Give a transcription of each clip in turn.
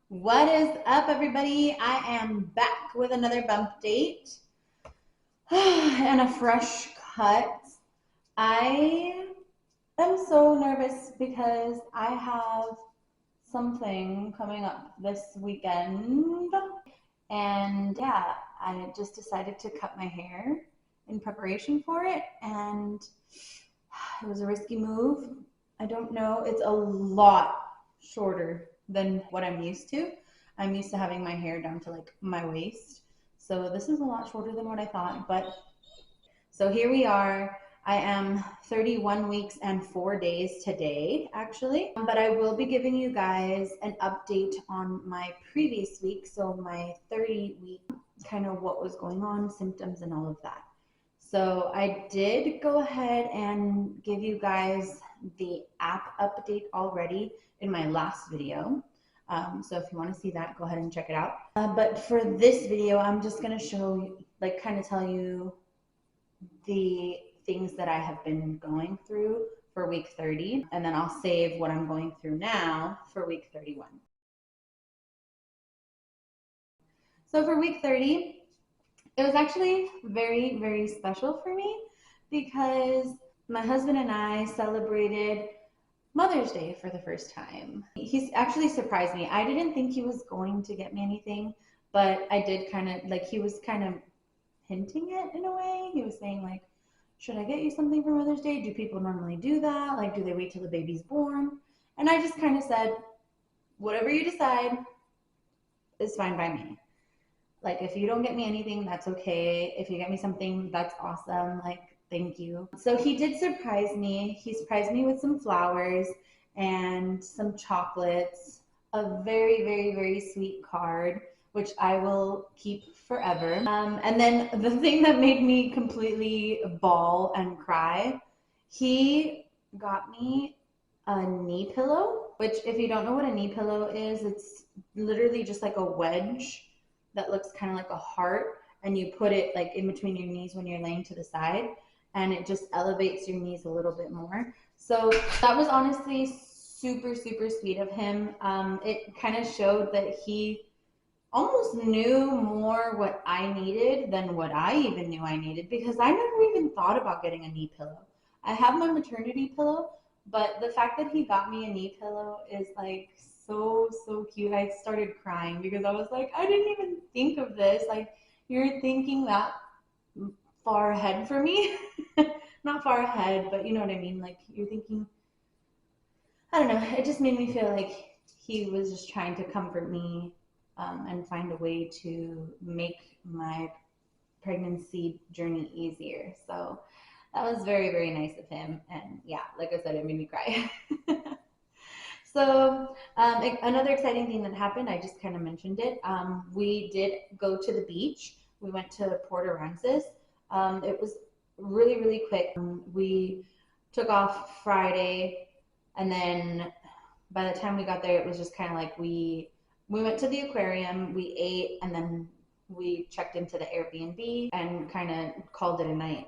What is up, everybody? I am back with another bump date and a fresh cut. I am so nervous because I have something coming up this weekend. And yeah, I just decided to cut my hair in preparation for it. And it was a risky move. I don't know. It's a lot shorter than what I'm used to. I'm used to having my hair down to like my waist. So this is a lot shorter than what I thought. But so here we are. I am 31 weeks and 4 days today, actually. But I will be giving you guys an update on my previous week. So my 30-week, kind of what was going on, symptoms, and all of that. So I did go ahead and give you guys the app update already in my last video. So if you want to see that, go ahead and check it out. But for this video, I'm just going to show you, like kind of tell you the things that I have been going through for week 30. And then I'll save what I'm going through now for week 31. So for week 30, it was actually very, very special for me because my husband and I celebrated Mother's Day for the first time. He's actually surprised me. I didn't think he was going to get me anything, but I did kind of, like, he was kind of hinting it in a way. He was saying, like, should I get you something for Mother's Day? Do people normally do that? Like, do they wait till the baby's born? And I just kind of said, whatever you decide is fine by me. Like, if you don't get me anything, that's okay. If you get me something, that's awesome. Like, thank you. So he did surprise me. He surprised me with some flowers and some chocolates, a very, very, very sweet card, which I will keep forever. And then the thing that made me completely bawl and cry, he got me a knee pillow, which if you don't know what a knee pillow is, it's literally just like a wedge that looks kind of like a heart, and you put it like in between your knees when you're laying to the side, and it just elevates your knees a little bit more. So that was honestly super, super sweet of him. It kind of showed that he almost knew more what I needed than what I even knew I needed, because I never even thought about getting a knee pillow. I have my maternity pillow, but the fact that he got me a knee pillow is like so, so cute. I started crying because I was like, I didn't even think of this. Like, you're thinking that far ahead for me. Not far ahead, but you know what I mean? Like, you're thinking, I don't know. It just made me feel like he was just trying to comfort me, and find a way to make my pregnancy journey easier. So that was very, very nice of him. And yeah, like I said, it made me cry. So another exciting thing that happened, I just kind of mentioned it. We did go to the beach. We went to Port Aransas. It was really, really quick. We took off Friday, and then by the time we got there, it was just kind of like we went to the aquarium, we ate, and then we checked into the Airbnb and kind of called it a night.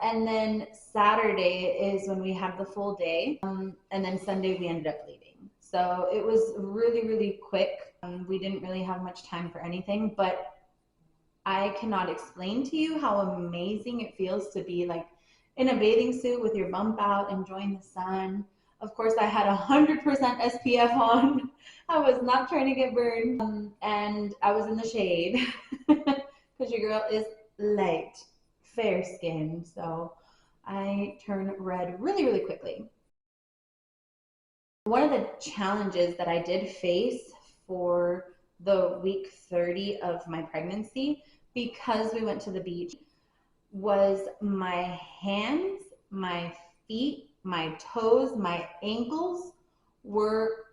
And then Saturday is when we had the full day, and then Sunday we ended up leaving. So it was really, really quick. We didn't really have much time for anything, but I cannot explain to you how amazing it feels to be like in a bathing suit with your bump out, enjoying the sun. Of course, I had 100% SPF on. I was not trying to get burned, and I was in the shade because your girl is light, fair skin, so I turn red really, really quickly. One of the challenges that I did face for the week 30 of my pregnancy, because we went to the beach, was my hands, my feet, my toes, my ankles were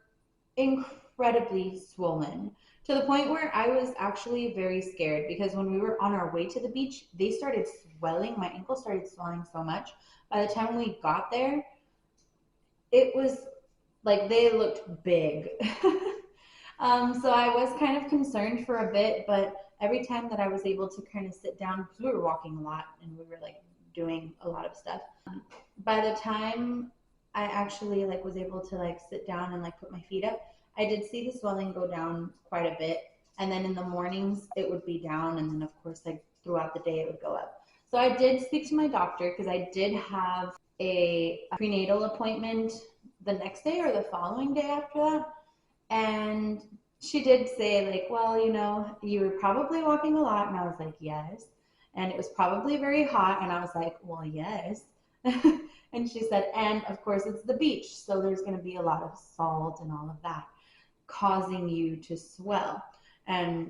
incredibly swollen, to the point where I was actually very scared, because when we were on our way to the beach, they started swelling. My ankles started swelling so much. By the time we got there, it was like they looked big. So I was kind of concerned for a bit, but every time that I was able to kind of sit down, because we were walking a lot and we were like doing a lot of stuff, by the time I actually like was able to like sit down and like put my feet up, I did see the swelling go down quite a bit. And then in the mornings, it would be down. And then, of course, like throughout the day, it would go up. So I did speak to my doctor because I did have a prenatal appointment the next day or the following day after that. And she did say, like, well, you were probably walking a lot. And I was like, yes. And it was probably very hot. And I was like, well, yes. And she said, and of course, it's the beach. So there's going to be a lot of salt and all of that causing you to swell. And,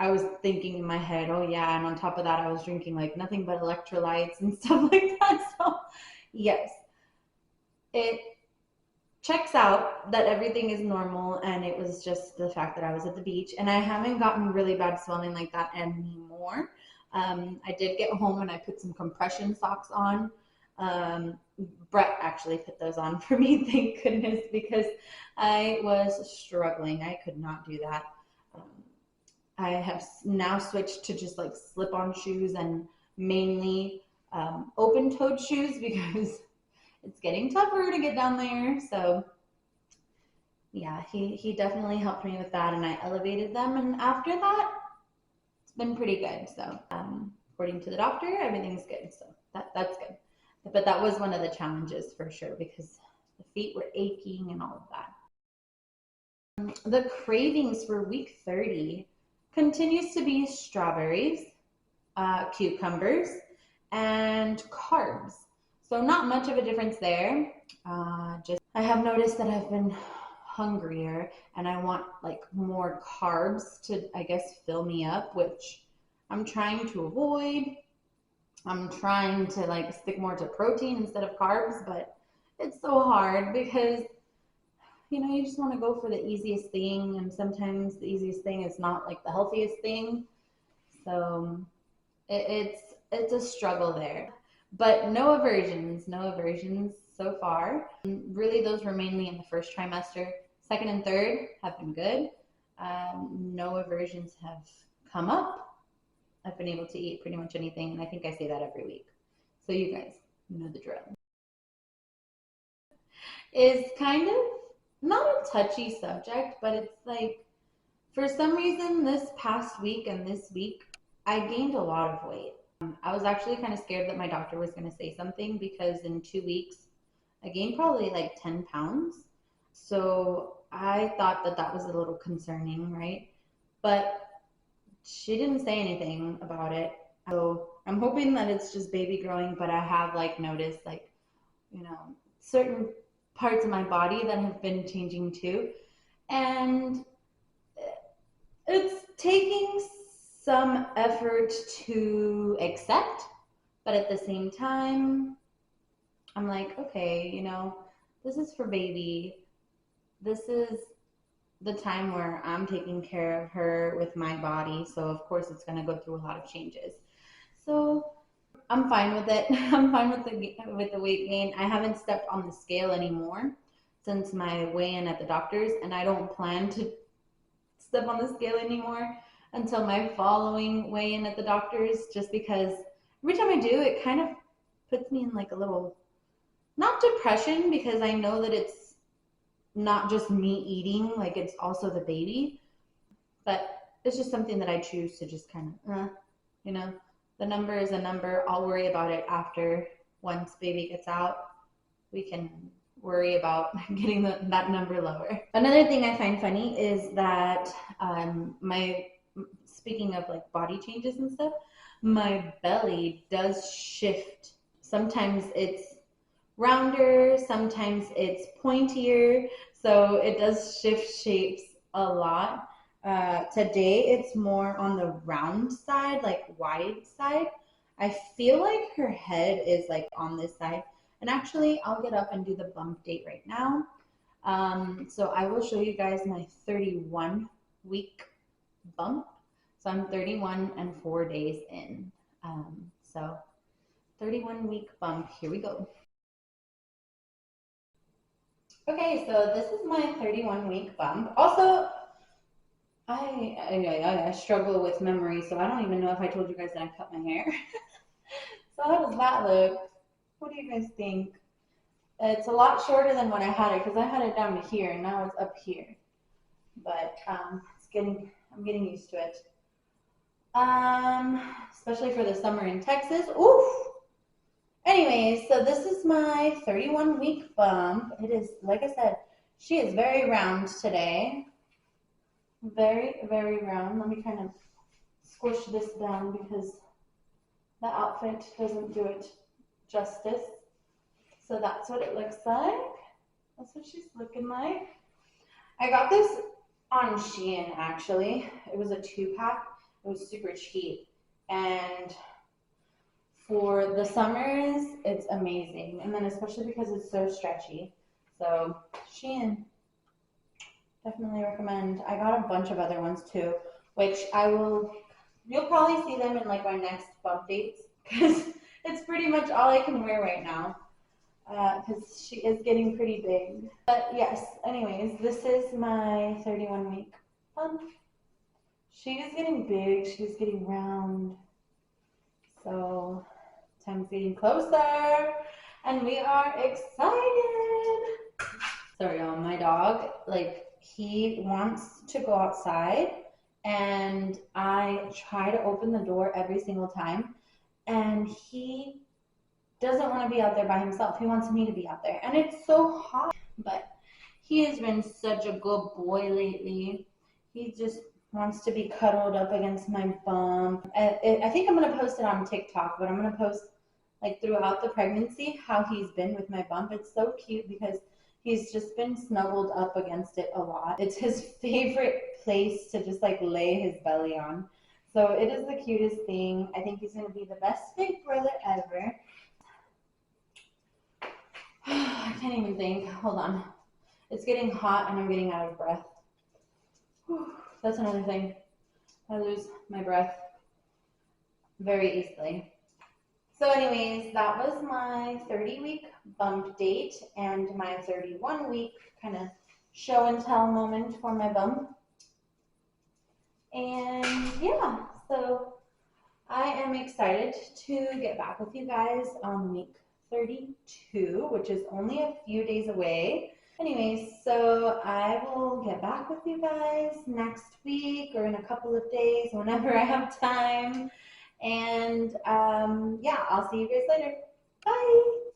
I was thinking in my head, oh, yeah. And on top of that, I was drinking like nothing but electrolytes and stuff like that. So, yes, it checks out that everything is normal, and it was just the fact that I was at the beach, and I haven't gotten really bad swelling like that anymore. I did get home and I put some compression socks on. Brett actually put those on for me, thank goodness, because I was struggling. I could not do that. I have now switched to just like slip-on shoes and mainly open-toed shoes because it's getting tougher to get down there. So yeah, he definitely helped me with that, and I elevated them. And after that, it's been pretty good. So according to the doctor, everything's good. So that's good. But that was one of the challenges for sure because the feet were aching and all of that. The cravings for week 30 continues to be strawberries, cucumbers, and carbs. So not much of a difference there. Just I have noticed that I've been hungrier and I want like more carbs to, I guess, fill me up, which I'm trying to avoid. I'm trying to like stick more to protein instead of carbs, but it's so hard because you just want to go for the easiest thing, and sometimes the easiest thing is not like the healthiest thing. So it's a struggle there. But no aversions so far. Really, those were mainly in the first trimester. Second and third have been good. No aversions have come up. I've been able to eat pretty much anything, and I think I say that every week. So you guys know the drill. Is kind of not a touchy subject, but it's like for some reason this past week and this week, I gained a lot of weight. I was actually kind of scared that my doctor was going to say something because in 2 weeks, I gained probably like 10 pounds. So I thought that that was a little concerning, right? But she didn't say anything about it. So I'm hoping that it's just baby growing, but I have like noticed like, certain parts of my body that have been changing too. And it's taking some effort to accept, but at the same time, I'm like, okay, this is for baby. This is the time where I'm taking care of her with my body. So of course it's going to go through a lot of changes. So I'm fine with it. I'm fine with the weight gain. I haven't stepped on the scale anymore since my weigh-in at the doctor's, and I don't plan to step on the scale anymore until my following weigh-in at the doctor's, just because every time I do, it kind of puts me in like a little, not depression, because I know that it's not just me eating, like it's also the baby, but it's just something that I choose to just kind of, the number is a number. I'll worry about it after. Once baby gets out, we can worry about getting that number lower. Another thing I find funny is that speaking of like body changes and stuff, my belly does shift. Sometimes it's rounder, sometimes it's pointier, so it does shift shapes a lot. Today it's more on the round side, like wide side. I feel like her head is like on this side. And actually, I'll get up and do the bump date right now. So I will show you guys my 31-week bump. So I'm 31 and 4 days in. So 31-week bump, here we go. Okay, so this is my 31-week bump. Also, I struggle with memory, so I don't even know if I told you guys that I cut my hair. So how does that look? What do you guys think? It's a lot shorter than when I had it because I had it down to here and now it's up here. But I'm getting used to it. Especially for the summer in Texas. Oof. Anyways, so this is my 31-week bump. It is, like I said, she is very round today. Very, very round. Let me kind of squish this down because the outfit doesn't do it justice. So that's what it looks like. That's what she's looking like. I got this on Shein, actually. It was a 2-pack. It was super cheap. And for the summers, it's amazing. And then especially because it's so stretchy. So Shein, definitely recommend. I got a bunch of other ones too, which you'll probably see them in like my next bump dates because it's pretty much all I can wear right now because she is getting pretty big. But yes, anyways, this is my 31-week bump. She is getting big, she's getting round. So time's getting closer and we are excited. Sorry, y'all, my dog, like, he wants to go outside and I try to open the door every single time and he doesn't want to be out there by himself. He wants me to be out there and it's so hot. But he has been such a good boy lately. He just wants to be cuddled up against my bump. I think I'm going to post it on TikTok, but I'm going to post like throughout the pregnancy how he's been with my bump. It's so cute because he's just been snuggled up against it a lot. It's his favorite place to just like lay his belly on. So it is the cutest thing. I think he's going to be the best big brother ever. I can't even think. Hold on. It's getting hot and I'm getting out of breath. That's another thing. I lose my breath very easily. So anyways, that was my 30-week bump date and my 31-week kind of show and tell moment for my bump. And yeah, so I am excited to get back with you guys on week 32, which is only a few days away. Anyways, so I will get back with you guys next week or in a couple of days, whenever I have time. And yeah, I'll see you guys later. Bye.